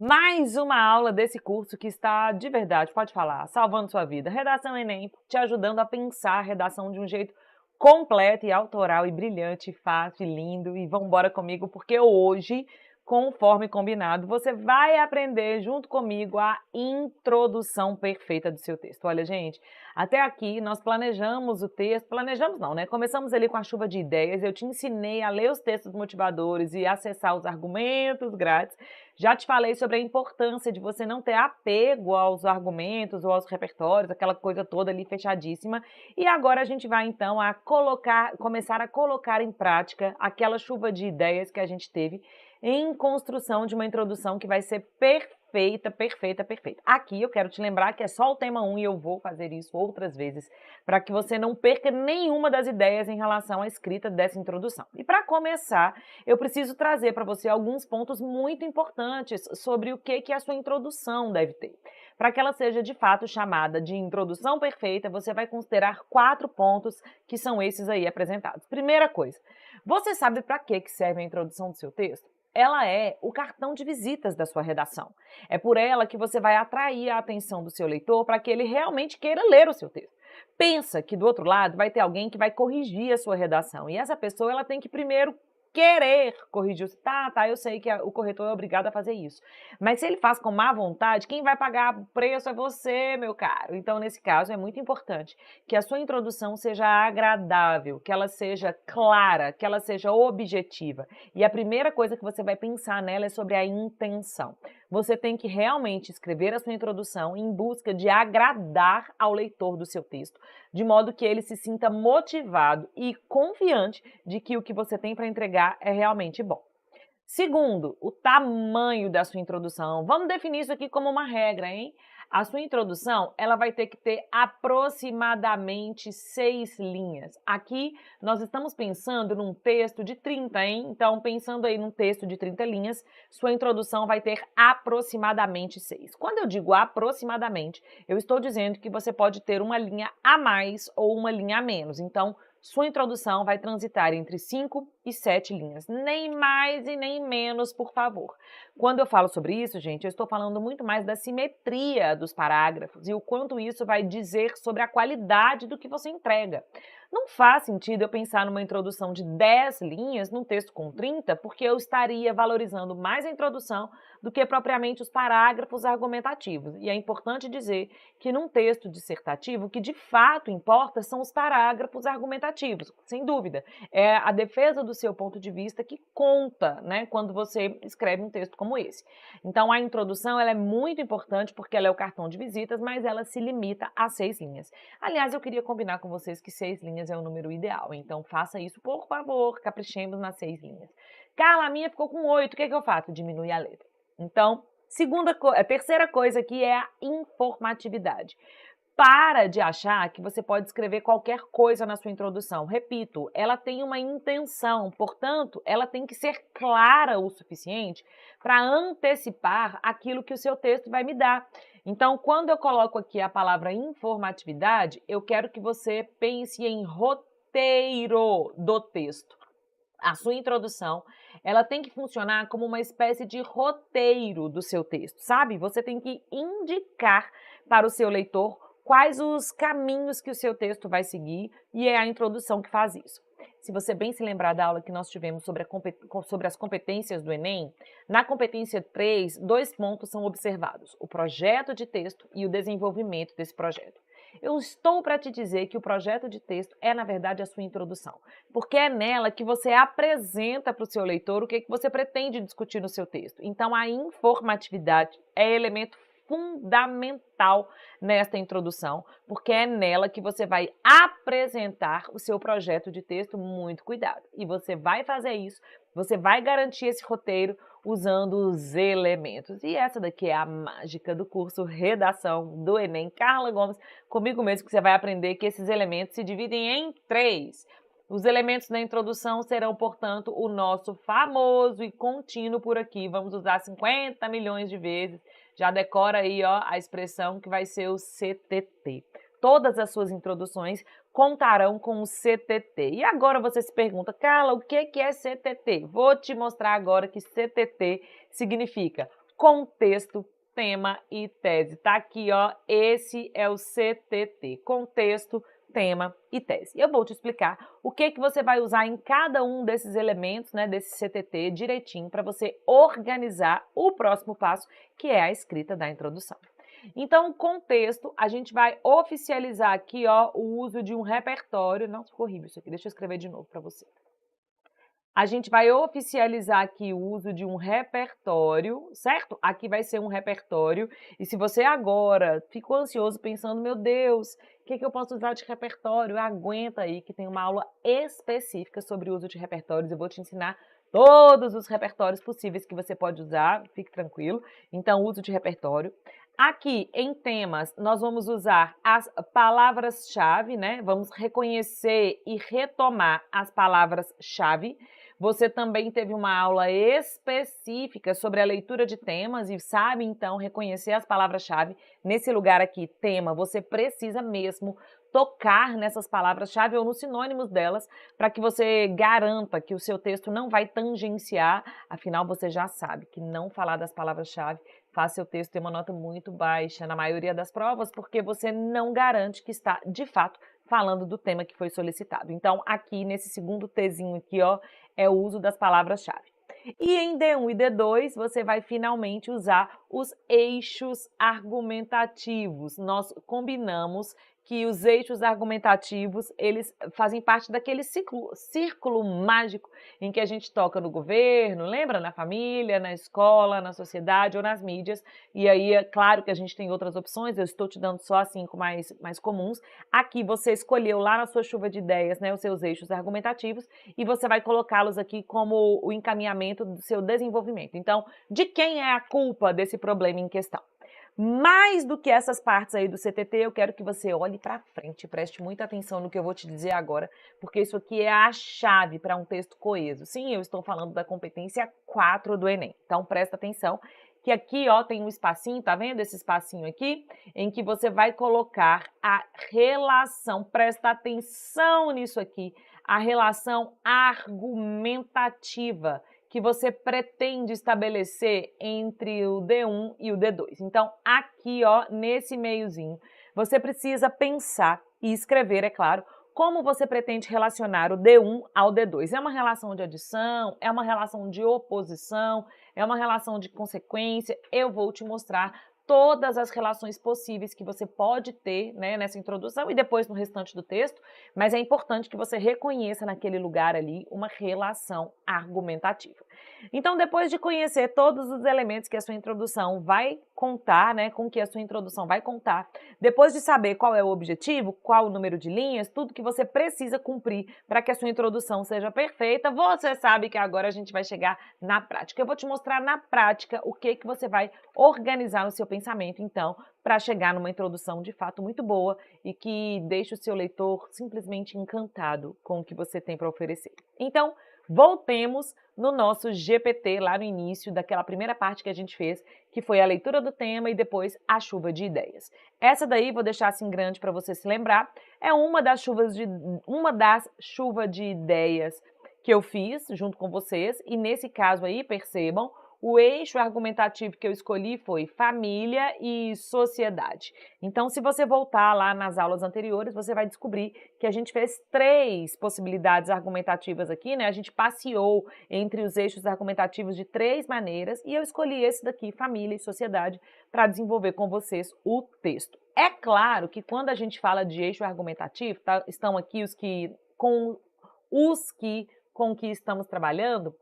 Mais uma aula desse curso que está, de verdade, pode falar, salvando sua vida. Redação Enem, te ajudando a pensar a redação de um jeito completo e autoral e brilhante, fácil e lindo. E vambora comigo, porque hoje, conforme combinado, você vai aprender junto comigo a introdução perfeita do seu texto. Olha, gente, até aqui nós planejamos o texto, planejamos não, né? Começamos ali com a chuva de ideias, eu te ensinei a ler os textos motivadores e acessar os argumentos grátis. Já te falei sobre a importância de você não ter apego aos argumentos ou aos repertórios, aquela coisa toda ali fechadíssima. E agora a gente vai então começar a colocar em prática aquela chuva de ideias que a gente teve em construção de uma introdução que vai ser perfeita, perfeita, perfeita. Aqui eu quero te lembrar que é só o tema 1 e eu vou fazer isso outras vezes para que você não perca nenhuma das ideias em relação à escrita dessa introdução. E para começar, eu preciso trazer para você alguns pontos muito importantes sobre o que a sua introdução deve ter. Para que ela seja de fato chamada de introdução perfeita, você vai considerar 4 pontos que são esses aí apresentados. Primeira coisa, você sabe para que serve a introdução do seu texto? Ela é o cartão de visitas da sua redação. É por ela que você vai atrair a atenção do seu leitor para que ele realmente queira ler o seu texto. Pensa que do outro lado vai ter alguém que vai corrigir a sua redação e essa pessoa ela tem que primeiro querer corrigir. Tá, eu sei que o corretor é obrigado a fazer isso. Mas se ele faz com má vontade, quem vai pagar o preço é você, meu caro. Então, nesse caso, é muito importante que a sua introdução seja agradável, que ela seja clara, que ela seja objetiva. E a primeira coisa que você vai pensar nela é sobre a intenção. Você tem que realmente escrever a sua introdução em busca de agradar ao leitor do seu texto, de modo que ele se sinta motivado e confiante de que o que você tem para entregar é realmente bom. Segundo, o tamanho da sua introdução. Vamos definir isso aqui como uma regra, hein? A sua introdução, ela vai ter que ter aproximadamente 6 linhas. Aqui, nós estamos pensando num texto de 30, hein? Então, pensando aí num texto de 30 linhas, sua introdução vai ter aproximadamente 6. Quando eu digo aproximadamente, eu estou dizendo que você pode ter uma linha a mais ou uma linha a menos. Então, sua introdução vai transitar entre 5 e 7 linhas, nem mais e nem menos, por favor. Quando eu falo sobre isso, gente, eu estou falando muito mais da simetria dos parágrafos e o quanto isso vai dizer sobre a qualidade do que você entrega. Não faz sentido eu pensar numa introdução de 10 linhas num texto com 30, porque eu estaria valorizando mais a introdução do que propriamente os parágrafos argumentativos. E é importante dizer que num texto dissertativo, o que de fato importa são os parágrafos argumentativos, sem dúvida. É a defesa do seu ponto de vista que conta, né, quando você escreve um texto como esse. Então, a introdução ela é muito importante porque ela é o cartão de visitas, mas ela se limita a 6 linhas. Aliás, eu queria combinar com vocês que 6 linhas é o número ideal, então faça isso, por favor, caprichemos nas 6 linhas. Carla, a minha ficou com 8, o que eu faço? Diminui a letra. Então, a terceira coisa aqui é a informatividade. Para de achar que você pode escrever qualquer coisa na sua introdução. Repito, ela tem uma intenção, portanto, ela tem que ser clara o suficiente para antecipar aquilo que o seu texto vai me dar. Então, quando eu coloco aqui a palavra informatividade, eu quero que você pense em roteiro do texto. A sua introdução, ela tem que funcionar como uma espécie de roteiro do seu texto, sabe? Você tem que indicar para o seu leitor quais os caminhos que o seu texto vai seguir e é a introdução que faz isso. Se você bem se lembrar da aula que nós tivemos sobre as competências do Enem, na competência 3, 2 pontos são observados: o projeto de texto e o desenvolvimento desse projeto. Eu estou para te dizer que o projeto de texto é, na verdade, a sua introdução, porque é nela que você apresenta para o seu leitor o que você pretende discutir no seu texto. Então, a informatividade é elemento fundamental nesta introdução, porque é nela que você vai apresentar o seu projeto de texto. Muito cuidado. E você vai fazer isso, você vai garantir esse roteiro usando os elementos. E essa daqui é a mágica do curso Redação do Enem Carla Gomes, comigo mesmo, que você vai aprender que esses elementos se dividem em 3. Os elementos da introdução serão, portanto, o nosso famoso e contínuo por aqui. Vamos usar 50 milhões de vezes. Já decora aí, ó, a expressão que vai ser o CTT. Todas as suas introduções contarão com o CTT. E agora você se pergunta, Carla, o que é CTT? Vou te mostrar agora que CTT significa contexto, tema e tese. Tá aqui, ó, esse é o CTT, contexto, tema e tese. Eu vou te explicar o que você vai usar em cada um desses elementos, né, desse CTT direitinho para você organizar o próximo passo, que é a escrita da introdução. Então, contexto, a gente vai oficializar aqui, ó, o uso de um repertório. Não, ficou horrível isso aqui, deixa eu escrever de novo para você. A gente vai oficializar aqui o uso de um repertório, certo? Aqui vai ser um repertório. E se você agora ficou ansioso pensando, meu Deus, o que eu posso usar de repertório? Aguenta aí que tem uma aula específica sobre o uso de repertórios. Eu vou te ensinar todos os repertórios possíveis que você pode usar, fique tranquilo. Então, uso de repertório. Aqui, em temas, nós vamos usar as palavras-chave, né? Vamos reconhecer e retomar as palavras-chave. Você também teve uma aula específica sobre a leitura de temas e sabe, então, reconhecer as palavras-chave. Nesse lugar aqui, tema, você precisa mesmo tocar nessas palavras-chave ou nos sinônimos delas para que você garanta que o seu texto não vai tangenciar, afinal, você já sabe que não falar das palavras-chave faz seu texto ter uma nota muito baixa na maioria das provas, porque você não garante que está, de fato, falando do tema que foi solicitado. Então, aqui, nesse segundo Tzinho aqui, ó, é o uso das palavras-chave. E em D1 e D2, você vai finalmente usar os eixos argumentativos. Nós combinamos que os eixos argumentativos, eles fazem parte daquele círculo mágico em que a gente toca no governo, lembra? Na família, na escola, na sociedade ou nas mídias. E aí, é claro que a gente tem outras opções, eu estou te dando só as 5 mais comuns. Aqui você escolheu lá na sua chuva de ideias, né, os seus eixos argumentativos e você vai colocá-los aqui como o encaminhamento do seu desenvolvimento. Então, de quem é a culpa desse problema em questão? Mais do que essas partes aí do CTT, eu quero que você olhe para frente, preste muita atenção no que eu vou te dizer agora, porque isso aqui é a chave para um texto coeso. Sim, eu estou falando da competência 4 do Enem. Então, presta atenção que aqui, ó, tem um espacinho, tá vendo esse espacinho aqui? Em que você vai colocar a relação, presta atenção nisso aqui, a relação argumentativa que você pretende estabelecer entre o D1 e o D2. Então, aqui, ó, nesse meiozinho, você precisa pensar e escrever, é claro, como você pretende relacionar o D1 ao D2. É uma relação de adição? É uma relação de oposição? É uma relação de consequência? Eu vou te mostrar todas as relações possíveis que você pode ter, né, nessa introdução e depois no restante do texto, mas é importante que você reconheça naquele lugar ali uma relação argumentativa. Então, depois de conhecer todos os elementos que a sua introdução vai contar, né, com que a sua introdução vai contar, depois de saber qual é o objetivo, qual o número de linhas, tudo que você precisa cumprir para que a sua introdução seja perfeita, você sabe que agora a gente vai chegar na prática. Eu vou te mostrar na prática o que você vai organizar no seu pensamento, então, para chegar numa introdução de fato muito boa e que deixe o seu leitor simplesmente encantado com o que você tem para oferecer. Então, voltemos no nosso GPT lá no início daquela primeira parte que a gente fez, que foi a leitura do tema e depois a chuva de ideias. Essa daí, vou deixar assim grande para você se lembrar, é uma das chuvas de ideias que eu fiz junto com vocês e nesse caso aí, percebam, o eixo argumentativo que eu escolhi foi família e sociedade. Então, se você voltar lá nas aulas anteriores, você vai descobrir que a gente fez 3 possibilidades argumentativas aqui, né? A gente passeou entre os eixos argumentativos de 3 maneiras e eu escolhi esse daqui, família e sociedade, para desenvolver com vocês o texto. É claro que quando a gente fala de eixo argumentativo, tá, estão aqui com que estamos trabalhando,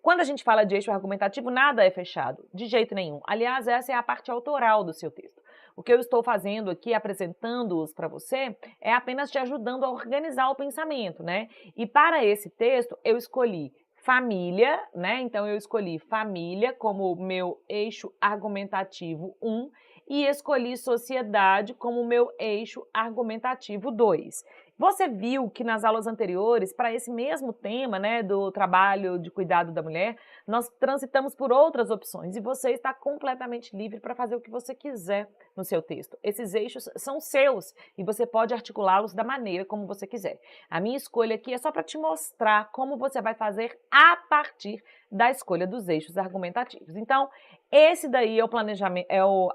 quando a gente fala de eixo argumentativo, nada é fechado, de jeito nenhum. Aliás, essa é a parte autoral do seu texto. O que eu estou fazendo aqui, apresentando-os para você, é apenas te ajudando a organizar o pensamento, né? E para esse texto, eu escolhi família, né? Então, eu escolhi família como meu eixo argumentativo 1 e escolhi sociedade como meu eixo argumentativo 2. Você viu que nas aulas anteriores, para esse mesmo tema, né, do trabalho de cuidado da mulher, nós transitamos por outras opções e você está completamente livre para fazer o que você quiser no seu texto. Esses eixos são seus e você pode articulá-los da maneira como você quiser. A minha escolha aqui é só para te mostrar como você vai fazer a partir da escolha dos eixos argumentativos. Então, esse daí é o planejamento,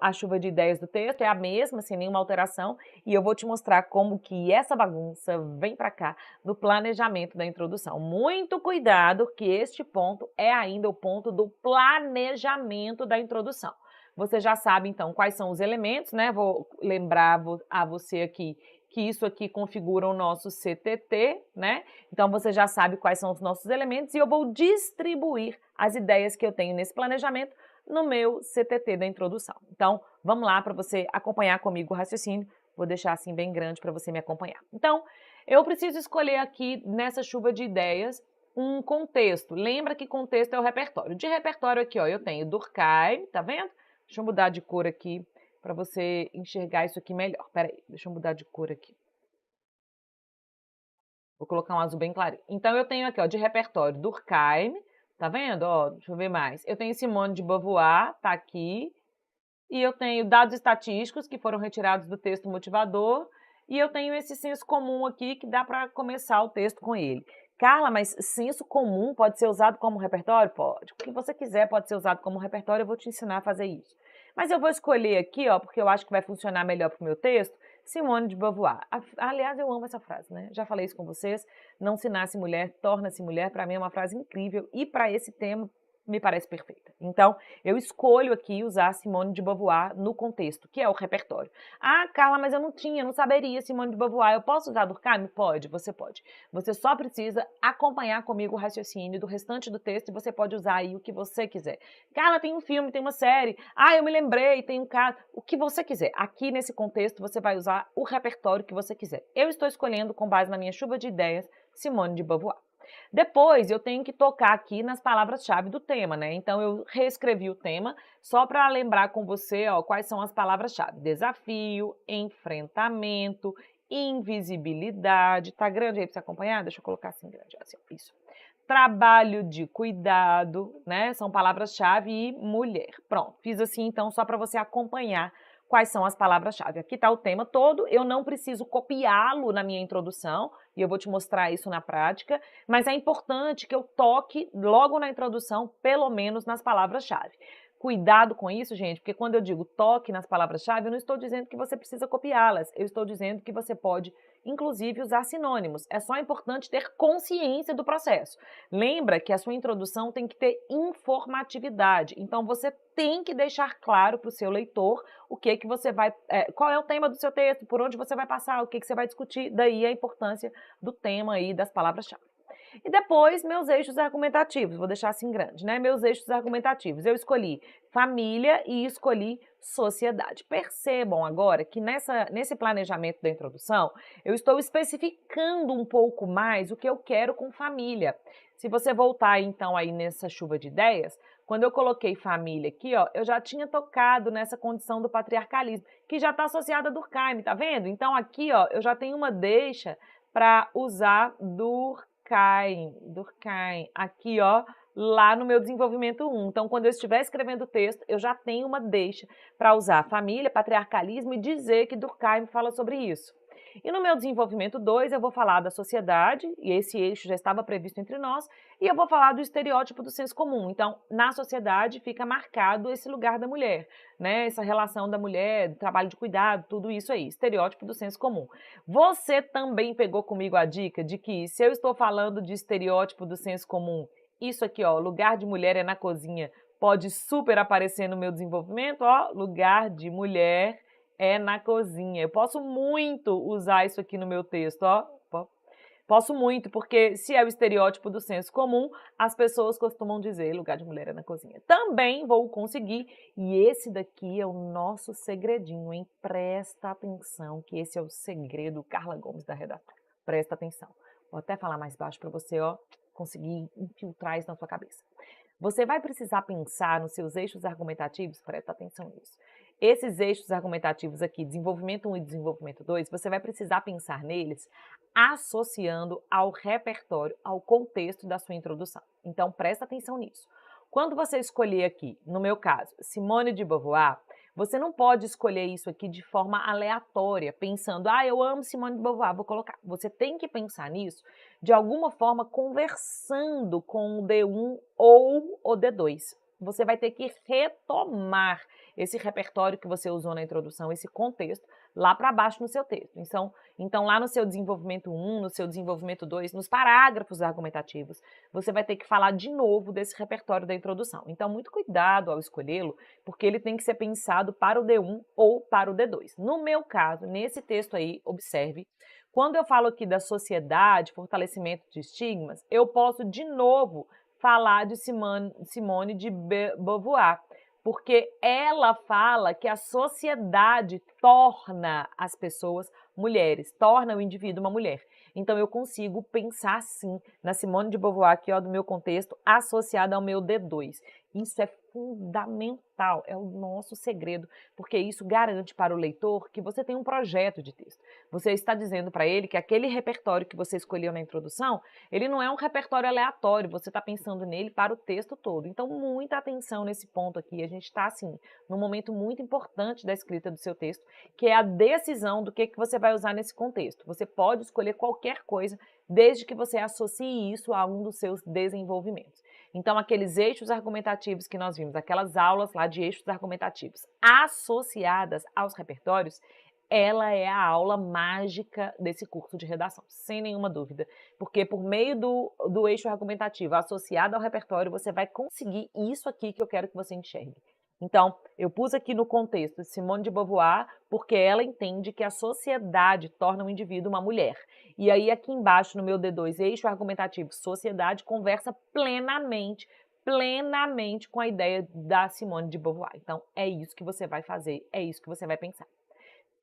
a chuva de ideias do texto, é a mesma, sem nenhuma alteração, e eu vou te mostrar como que essa bagunça vem para cá no planejamento da introdução. Muito cuidado que este ponto é ainda o ponto do planejamento da introdução. Você já sabe, então, quais são os elementos, né? Vou lembrar a você aqui que isso aqui configura o nosso CTT, né? Então, você já sabe quais são os nossos elementos e eu vou distribuir as ideias que eu tenho nesse planejamento no meu CTT da introdução. Então, vamos lá para você acompanhar comigo o raciocínio. Vou deixar assim bem grande para você me acompanhar. Então, eu preciso escolher aqui nessa chuva de ideias um contexto. Lembra que contexto é o repertório. De repertório aqui, ó, eu tenho Durkheim, tá vendo? Deixa eu mudar de cor aqui para você enxergar isso aqui melhor. Peraí, deixa eu mudar de cor aqui. Vou colocar um azul bem clarinho. Então, eu tenho aqui, ó, de repertório Durkheim, tá vendo? Ó, deixa eu ver mais. Eu tenho Simone de Beauvoir, tá aqui. E eu tenho dados estatísticos que foram retirados do texto motivador. E eu tenho esse senso comum aqui que dá para começar o texto com ele. Carla, mas senso comum pode ser usado como repertório? Pode. O que você quiser pode ser usado como repertório, eu vou te ensinar a fazer isso. Mas eu vou escolher aqui, ó, porque eu acho que vai funcionar melhor para o meu texto, Simone de Beauvoir. Aliás, eu amo essa frase, né? Já falei isso com vocês. Não se nasce mulher, torna-se mulher. Para mim é uma frase incrível e para esse tema me parece perfeita. Então, eu escolho aqui usar Simone de Beauvoir no contexto, que é o repertório. Ah, Carla, mas eu não saberia Simone de Beauvoir. Eu posso usar Durkheim? Pode, você pode. Você só precisa acompanhar comigo o raciocínio do restante do texto e você pode usar aí o que você quiser. Carla, tem um filme, tem uma série. Ah, eu me lembrei, tem um caso. O que você quiser. Aqui nesse contexto você vai usar o repertório que você quiser. Eu estou escolhendo, com base na minha chuva de ideias, Simone de Beauvoir. Depois eu tenho que tocar aqui nas palavras-chave do tema, né? Então eu reescrevi o tema só para lembrar com você, ó, quais são as palavras-chave: desafio, enfrentamento, invisibilidade. Tá grande aí para você acompanhar? Deixa eu colocar assim grande, assim, isso. Trabalho de cuidado, né? São palavras-chave e mulher. Pronto, fiz assim então só para você acompanhar quais são as palavras-chave. Aqui está o tema todo, eu não preciso copiá-lo na minha introdução, e eu vou te mostrar isso na prática, mas é importante que eu toque logo na introdução, pelo menos nas palavras-chave. Cuidado com isso, gente, porque quando eu digo toque nas palavras-chave, eu não estou dizendo que você precisa copiá-las, eu estou dizendo que você pode, inclusive, usar sinônimos. É só importante ter consciência do processo. Lembra que a sua introdução tem que ter informatividade, então você tem que deixar claro para o seu leitor o que você vai, qual é o tema do seu texto, por onde você vai passar, o que você vai discutir, daí a importância do tema aí das palavras-chave. E depois, meus eixos argumentativos, vou deixar assim grande, né? Meus eixos argumentativos. Eu escolhi família e escolhi sociedade. Percebam agora que nesse planejamento da introdução, eu estou especificando um pouco mais o que eu quero com família. Se você voltar então aí nessa chuva de ideias, quando eu coloquei família aqui, ó, eu já tinha tocado nessa condição do patriarcalismo, que já está associada a Durkheim, tá vendo? Então aqui, ó, eu já tenho uma deixa para usar Durkheim, aqui, ó, lá no meu desenvolvimento 1. Então, quando eu estiver escrevendo o texto, eu já tenho uma deixa para usar família, patriarcalismo e dizer que Durkheim fala sobre isso. E no meu desenvolvimento 2, eu vou falar da sociedade, e esse eixo já estava previsto entre nós, e eu vou falar do estereótipo do senso comum. Então, na sociedade fica marcado esse lugar da mulher, né? Essa relação da mulher, do trabalho de cuidado, tudo isso aí, estereótipo do senso comum. Você também pegou comigo a dica de que se eu estou falando de estereótipo do senso comum, isso aqui, ó, lugar de mulher é na cozinha, pode super aparecer no meu desenvolvimento, ó, lugar de mulher é na cozinha. Eu posso muito usar isso aqui no meu texto, ó. Posso muito, porque se é o estereótipo do senso comum, as pessoas costumam dizer lugar de mulher é na cozinha. Também vou conseguir, e esse daqui é o nosso segredinho, hein? Presta atenção, que esse é o segredo, Carla Gomes da redação. Presta atenção. Vou até falar mais baixo para você, ó, conseguir infiltrar isso na sua cabeça. Você vai precisar pensar nos seus eixos argumentativos, presta atenção nisso. Esses eixos argumentativos aqui, desenvolvimento 1 e desenvolvimento 2, você vai precisar pensar neles associando ao repertório, ao contexto da sua introdução. Então, presta atenção nisso. Quando você escolher aqui, no meu caso, Simone de Beauvoir, você não pode escolher isso aqui de forma aleatória, pensando, eu amo Simone de Beauvoir, vou colocar. Você tem que pensar nisso de alguma forma conversando com o D1 ou o D2. Você vai ter que retomar esse repertório que você usou na introdução, esse contexto, lá para baixo no seu texto. Então, lá no seu desenvolvimento 1, no seu desenvolvimento 2, nos parágrafos argumentativos, você vai ter que falar de novo desse repertório da introdução. Então, muito cuidado ao escolhê-lo, porque ele tem que ser pensado para o D1 ou para o D2. No meu caso, nesse texto aí, observe, quando eu falo aqui da sociedade, fortalecimento de estigmas, eu posso de novo falar de Simone de Beauvoir, porque ela fala que a sociedade torna as pessoas mulheres, torna o indivíduo uma mulher. Então eu consigo pensar sim na Simone de Beauvoir aqui, ó, do meu contexto, associada ao meu D2. Isso é fundamental, é o nosso segredo, porque isso garante para o leitor que você tem um projeto de texto. Você está dizendo para ele que aquele repertório que você escolheu na introdução, ele não é um repertório aleatório, você está pensando nele para o texto todo. Então, muita atenção nesse ponto aqui. A gente está, assim, num momento muito importante da escrita do seu texto, que é a decisão do que você vai usar nesse contexto. Você pode escolher qualquer coisa, desde que você associe isso a um dos seus desenvolvimentos. Então, aqueles eixos argumentativos que nós vimos, aquelas aulas lá de eixos argumentativos associadas aos repertórios, ela é a aula mágica desse curso de redação, sem nenhuma dúvida. Porque por meio do eixo argumentativo associado ao repertório, você vai conseguir isso aqui que eu quero que você enxergue. Então, eu pus aqui no contexto Simone de Beauvoir porque ela entende que a sociedade torna o indivíduo uma mulher. E aí aqui embaixo no meu D2, eixo argumentativo sociedade, conversa plenamente com a ideia da Simone de Beauvoir. Então, é isso que você vai fazer, é isso que você vai pensar.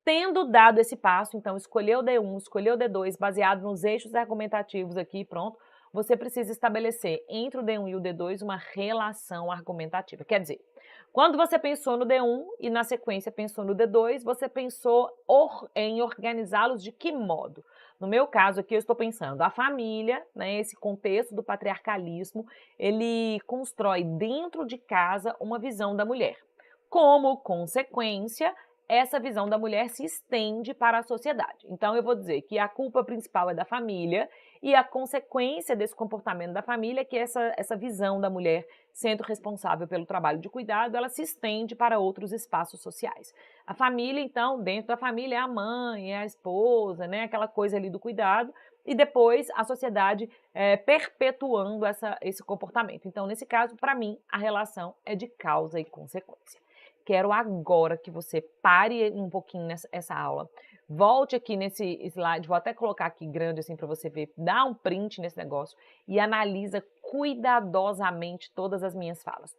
Tendo dado esse passo, então, escolheu o D1, escolheu o D2, baseado nos eixos argumentativos aqui, pronto, você precisa estabelecer entre o D1 e o D2 uma relação argumentativa. Quer dizer, quando você pensou no D1 e na sequência pensou no D2, você pensou em organizá-los de que modo? No meu caso aqui eu estou pensando, a família, né, esse contexto do patriarcalismo, ele constrói dentro de casa uma visão da mulher. Como consequência, essa visão da mulher se estende para a sociedade. Então, eu vou dizer que a culpa principal é da família e a consequência desse comportamento da família é que essa visão da mulher sendo responsável pelo trabalho de cuidado, ela se estende para outros espaços sociais. A família, então, dentro da família é a mãe, é a esposa, né, aquela coisa ali do cuidado, e depois a sociedade perpetuando esse comportamento. Então, nesse caso, para mim, a relação é de causa e consequência. Quero agora que você pare um pouquinho nessa aula, volte aqui nesse slide, vou até colocar aqui grande assim para você ver, dá um print nesse negócio e analisa cuidadosamente todas as minhas falas.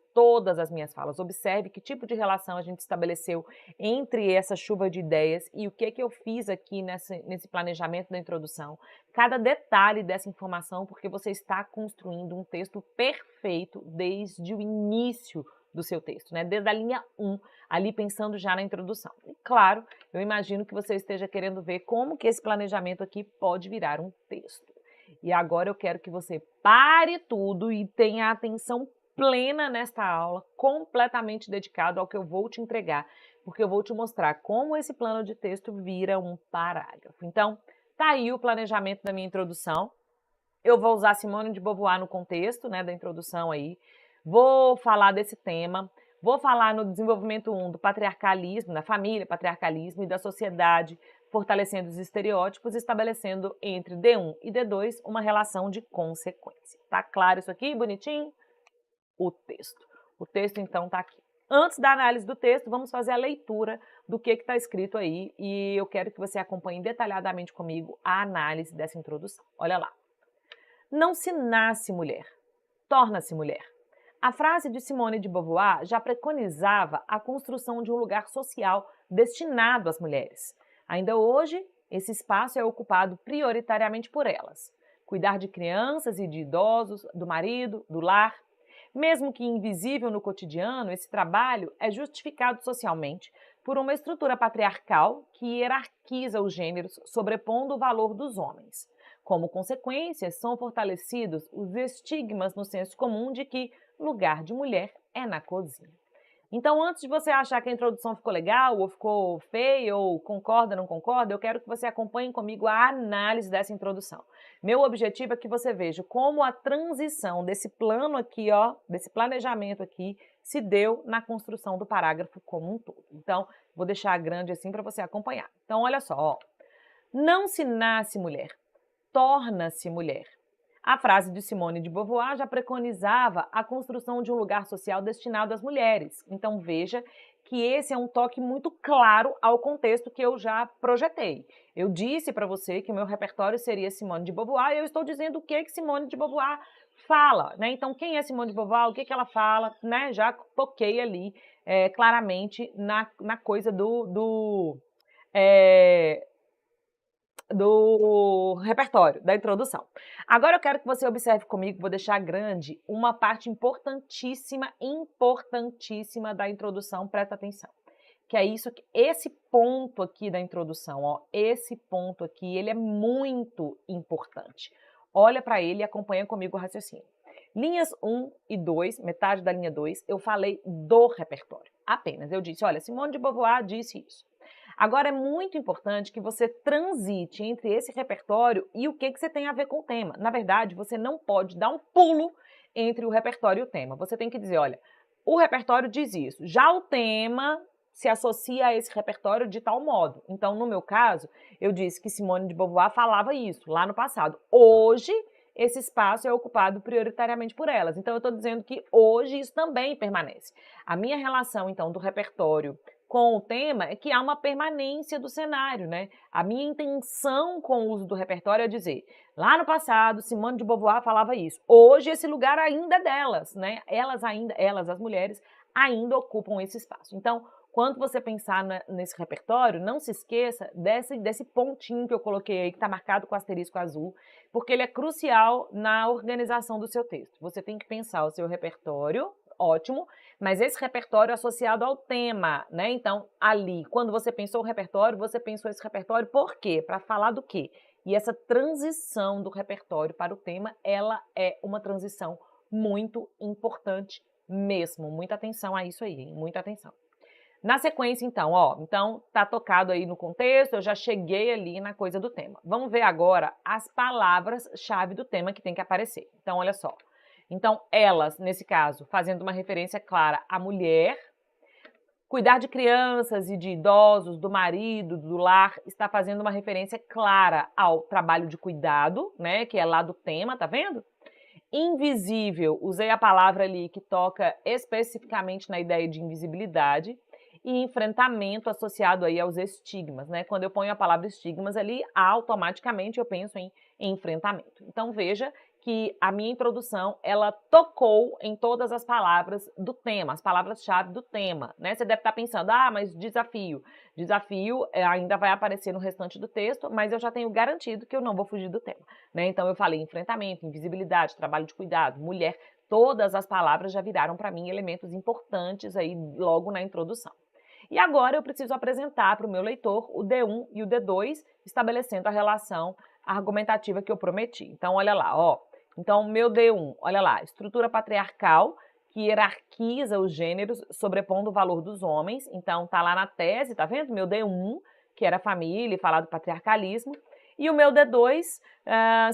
Observe que tipo de relação a gente estabeleceu entre essa chuva de ideias e o que eu fiz aqui nesse planejamento da introdução. Cada detalhe dessa informação, porque você está construindo um texto perfeito desde o início do seu texto, né? Desde a linha 1, ali pensando já na introdução. E claro, eu imagino que você esteja querendo ver como que esse planejamento aqui pode virar um texto. E agora eu quero que você pare tudo e tenha atenção plena nesta aula, completamente dedicado ao que eu vou te entregar, porque eu vou te mostrar como esse plano de texto vira um parágrafo. Então, tá aí o planejamento da minha introdução. Eu vou usar Simone de Beauvoir no contexto, né, da introdução aí. Vou falar desse tema, vou falar no desenvolvimento 1 do patriarcalismo, da família, patriarcalismo e da sociedade, fortalecendo os estereótipos, estabelecendo entre D1 e D2 uma relação de consequência. Tá claro isso aqui, bonitinho? O texto então tá aqui. Antes da análise do texto, vamos fazer a leitura do que está escrito aí e eu quero que você acompanhe detalhadamente comigo a análise dessa introdução. Olha lá. Não se nasce mulher, torna-se mulher. A frase de Simone de Beauvoir já preconizava a construção de um lugar social destinado às mulheres. Ainda hoje, esse espaço é ocupado prioritariamente por elas. Cuidar de crianças e de idosos, do marido, do lar. Mesmo que invisível no cotidiano, esse trabalho é justificado socialmente, por uma estrutura patriarcal que hierarquiza os gêneros, sobrepondo o valor dos homens. Como consequência, são fortalecidos os estigmas no senso comum de que lugar de mulher é na cozinha. Então, antes de você achar que a introdução ficou legal, ou ficou feia, ou concorda, não concorda, eu quero que você acompanhe comigo a análise dessa introdução. Meu objetivo é que você veja como a transição desse plano aqui, ó, desse planejamento aqui, se deu na construção do parágrafo como um todo. Então, vou deixar grande assim para você acompanhar. Então, olha só, ó. Não se nasce mulher, torna-se mulher. A frase de Simone de Beauvoir já preconizava a construção de um lugar social destinado às mulheres. Então veja que esse é um toque muito claro ao contexto que eu já projetei. Eu disse para você que o meu repertório seria Simone de Beauvoir e eu estou dizendo o que Simone de Beauvoir fala, né? Então quem é Simone de Beauvoir, o que ela fala, né? Já toquei ali claramente na coisa do repertório, da introdução. Agora eu quero que você observe comigo, vou deixar grande, uma parte importantíssima, importantíssima da introdução, presta atenção. Que é isso aqui, esse ponto aqui da introdução, ó, esse ponto aqui, ele é muito importante. Olha para ele e acompanha comigo o raciocínio. Linhas 1 e 2, metade da linha 2, eu falei do repertório, apenas. Eu disse, olha, Simone de Beauvoir disse isso. Agora, é muito importante que você transite entre esse repertório e o que você tem a ver com o tema. Na verdade, você não pode dar um pulo entre o repertório e o tema. Você tem que dizer, olha, o repertório diz isso, já o tema se associa a esse repertório de tal modo. Então, no meu caso, eu disse que Simone de Beauvoir falava isso lá no passado. Hoje, esse espaço é ocupado prioritariamente por elas. Então, eu estou dizendo que hoje isso também permanece. A minha relação, então, do repertório com o tema é que há uma permanência do cenário, né? A minha intenção com o uso do repertório é dizer, lá no passado, Simone de Beauvoir falava isso. Hoje, esse lugar ainda é delas, né? Elas, as mulheres, ainda ocupam esse espaço. Então, quando você pensar nesse repertório, não se esqueça desse pontinho que eu coloquei aí, que está marcado com asterisco azul, porque ele é crucial na organização do seu texto. Você tem que pensar o seu repertório, ótimo, mas esse repertório associado ao tema, né? Então, ali, quando você pensou o repertório, você pensou esse repertório por quê? Para falar do quê? E essa transição do repertório para o tema, ela é uma transição muito importante mesmo. Muita atenção a isso aí, hein? Muita atenção. Na sequência, então, ó, tá tocado aí no contexto, eu já cheguei ali na coisa do tema. Vamos ver agora as palavras-chave do tema que tem que aparecer. Então, olha só. Então, elas, nesse caso, fazendo uma referência clara à mulher, cuidar de crianças e de idosos, do marido, do lar, está fazendo uma referência clara ao trabalho de cuidado, né, que é lá do tema, tá vendo? Invisível, usei a palavra ali que toca especificamente na ideia de invisibilidade, e enfrentamento associado aí aos estigmas, né? Quando eu ponho a palavra estigmas ali, automaticamente eu penso em enfrentamento. Então veja que a minha introdução, ela tocou em todas as palavras do tema, as palavras-chave do tema, né? Você deve estar pensando, ah, mas desafio. Desafio ainda vai aparecer no restante do texto, mas eu já tenho garantido que eu não vou fugir do tema, né? Então eu falei enfrentamento, invisibilidade, trabalho de cuidado, mulher, todas as palavras já viraram para mim elementos importantes aí logo na introdução. E agora eu preciso apresentar para o meu leitor o D1 e o D2, estabelecendo a relação argumentativa que eu prometi. Então, olha lá, ó. Então, meu D1, olha lá, estrutura patriarcal que hierarquiza os gêneros, sobrepondo o valor dos homens. Então, tá lá na tese, tá vendo? Meu D1, que era família e falar do patriarcalismo. E o meu D2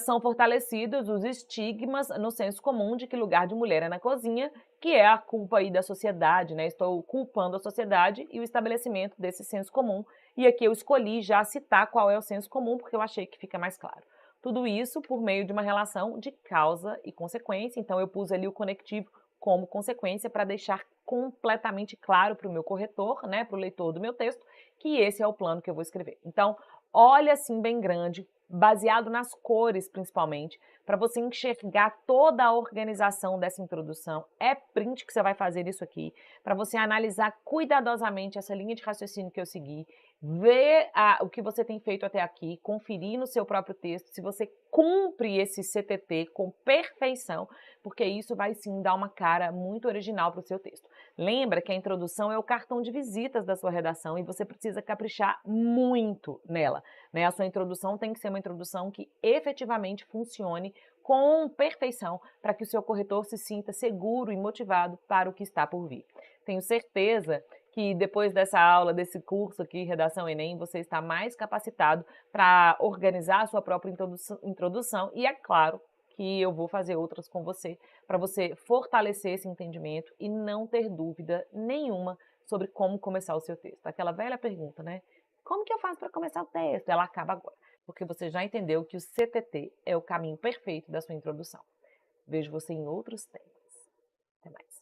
são fortalecidos os estigmas no senso comum de que lugar de mulher é na cozinha, que é a culpa aí da sociedade, né? Estou culpando a sociedade e o estabelecimento desse senso comum. E aqui eu escolhi já citar qual é o senso comum, porque eu achei que fica mais claro. Tudo isso por meio de uma relação de causa e consequência. Então eu pus ali o conectivo como consequência para deixar completamente claro para o meu corretor, né, para o leitor do meu texto, que esse é o plano que eu vou escrever. Então, olha assim bem grande, baseado nas cores principalmente, para você enxergar toda a organização dessa introdução. É print que você vai fazer isso aqui, para você analisar cuidadosamente essa linha de raciocínio que eu segui. ver o que você tem feito até aqui, conferir no seu próprio texto se você cumpre esse CTT com perfeição, porque isso vai sim dar uma cara muito original para o seu texto. Lembra que a introdução é o cartão de visitas da sua redação e você precisa caprichar muito nela, né? A sua introdução tem que ser uma introdução que efetivamente funcione com perfeição para que o seu corretor se sinta seguro e motivado para o que está por vir. Tenho certeza que depois dessa aula, desse curso aqui, Redação Enem, você está mais capacitado para organizar a sua própria introdução e é claro que eu vou fazer outras com você, para você fortalecer esse entendimento e não ter dúvida nenhuma sobre como começar o seu texto. Aquela velha pergunta, né? Como que eu faço para começar o texto? Ela acaba agora, porque você já entendeu que o CTT é o caminho perfeito da sua introdução. Vejo você em outros temas. Até mais.